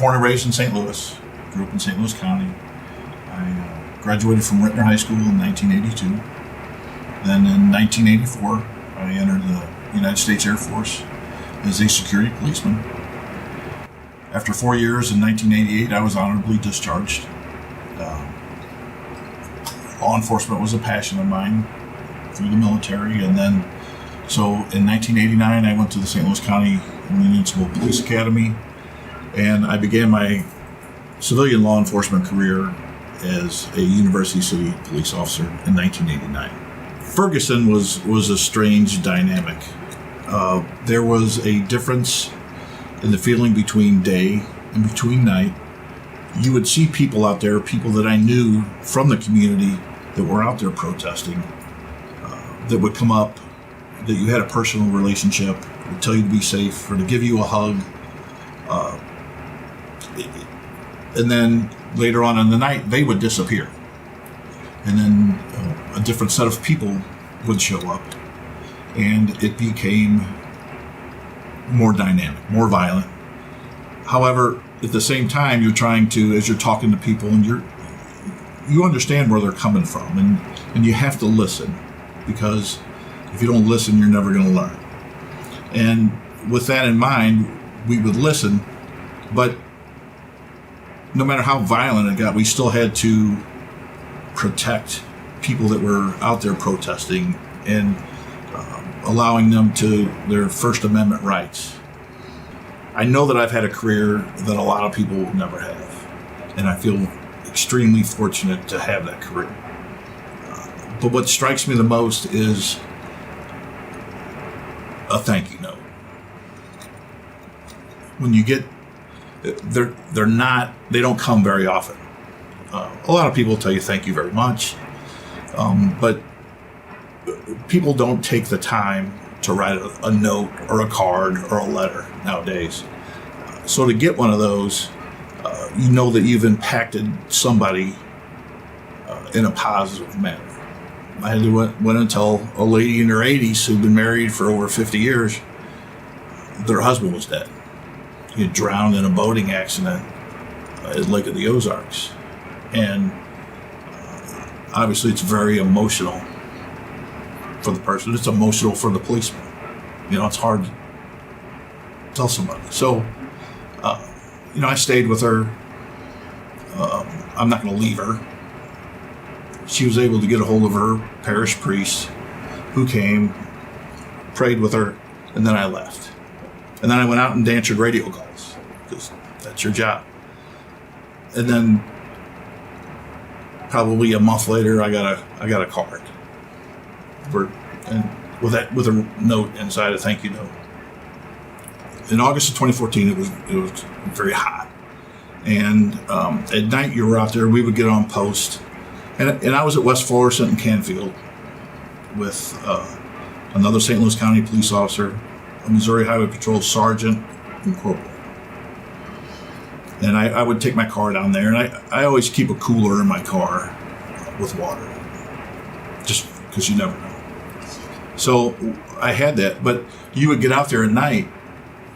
born and raised in St. Louis. Grew up in St. Louis County. I graduated from Rittner High School in 1982. Then in 1984, I entered the United States Air Force as a security policeman. After 4 years in 1988, I was honorably discharged. Law enforcement was a passion of mine through the military, and then so in 1989 I went to the St. Louis County Municipal Police Academy, and I began my civilian law enforcement career as a University City police officer in 1989. Ferguson was a strange dynamic. There was a difference in the feeling between day and between night. You would see people out there, people that I knew from the community that were out there protesting, that would come up, that you had a personal relationship, would tell you to be safe or to give you a hug. And then later on in the night, they would disappear. And then a different set of people would show up. And it became more dynamic, more violent. However, at the same time, you're trying to, as you're talking to people, and you understand where they're coming from, and you have to listen, because if you don't listen, you're never going to learn. And with that in mind, we would listen, but no matter how violent it got, we still had to protect people that were out there protesting and allowing them to their First Amendment rights. I know that I've had a career that a lot of people will never have, and I feel extremely fortunate to have that career. But what strikes me the most is a thank you note. When you get, they don't come very often. A lot of people tell you thank you very much, but people don't take the time to write a note or a card or a letter nowadays. So to get one of those, you know that you've impacted somebody in a positive manner. I had to went and tell a lady in her 80s who'd been married for over 50 years that her husband was dead. He had drowned in a boating accident at Lake of the Ozarks. And obviously it's very emotional for the person. It's emotional for the policeman. You know, it's hard to tell somebody. So, I stayed with her. I'm not going to leave her. She was able to get a hold of her parish priest, who came, prayed with her, and then I left. And then I went out and answered radio calls, because that's your job. And then probably a month later, I got a card with a note inside, a thank you note. In August of 2014, it was very hot, and at night you were out there. We would get on post, and I was at West Florissant in Canfield with another St. Louis County police officer, a Missouri Highway Patrol sergeant, and corporal. And I would take my car down there, and I always keep a cooler in my car with water, just because you never know. So I had that, but you would get out there at night,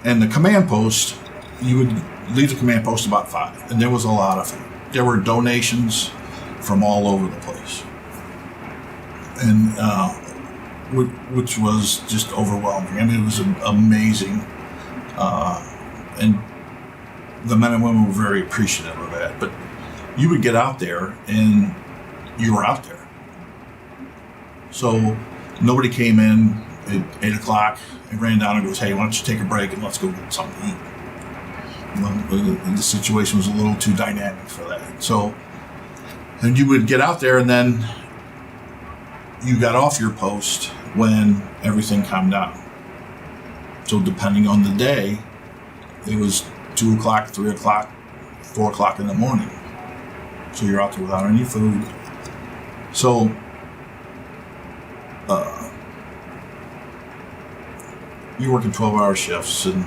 and the command post, you would leave the command post about 5, and there was a lot of them. There were donations from all over the place, and which was just overwhelming. I mean, it was amazing, and the men and women were very appreciative of that. But you would get out there, and you were out there. So nobody came in at 8 o'clock and ran down and goes, "Hey, why don't you take a break and let's go get something to eat?" Well, the situation was a little too dynamic for that. So, and you would get out there, and then you got off your post when everything calmed down. So depending on the day, it was 2 o'clock, 3 o'clock, 4 o'clock in the morning. So you're out there without any food. So, you're working 12-hour shifts, and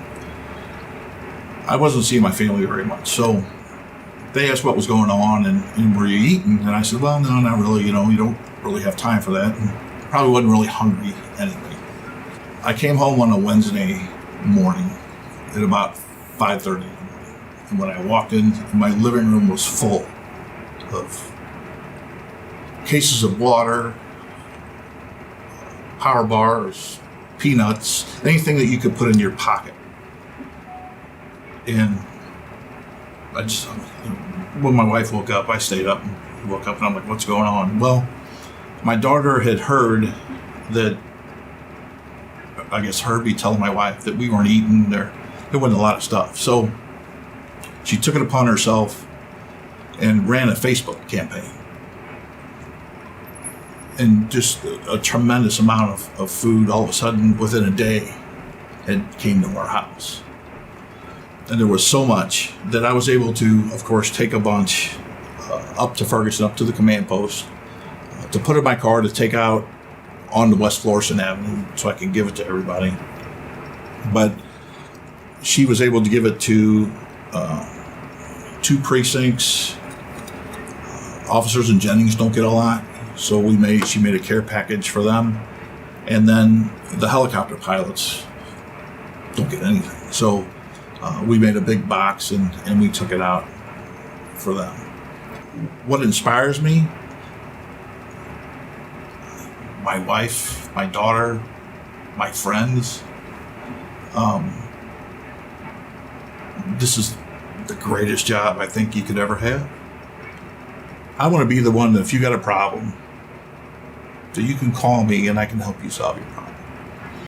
I wasn't seeing my family very much. So they asked what was going on and were you eating? And I said, well, no, not really. You don't really have time for that. And probably wasn't really hungry anyway. I came home on a Wednesday morning at about 5:30, And when I walked in, my living room was full of cases of water, power bars, peanuts, anything that you could put in your pocket. And when my wife woke up, I stayed up and woke up and I'm like, what's going on? Well, my daughter had heard that, I guess Herbie telling my wife that we weren't eating there. There wasn't a lot of stuff. So she took it upon herself and ran a Facebook campaign. And just a tremendous amount of food all of a sudden within a day had came to our house. And there was so much that I was able to, of course, take a bunch up to Ferguson, up to the command post, to put in my car to take out on the West Florissant Avenue so I could give it to everybody. But she was able to give it to 2 precincts. Officers in Jennings don't get a lot, so she made a care package for them. And then the helicopter pilots don't get anything. So we made a big box and we took it out for them. What inspires me? My wife, my daughter, my friends. This is the greatest job I think you could ever have. I want to be the one that if you got a problem, that you can call me and I can help you solve your problem.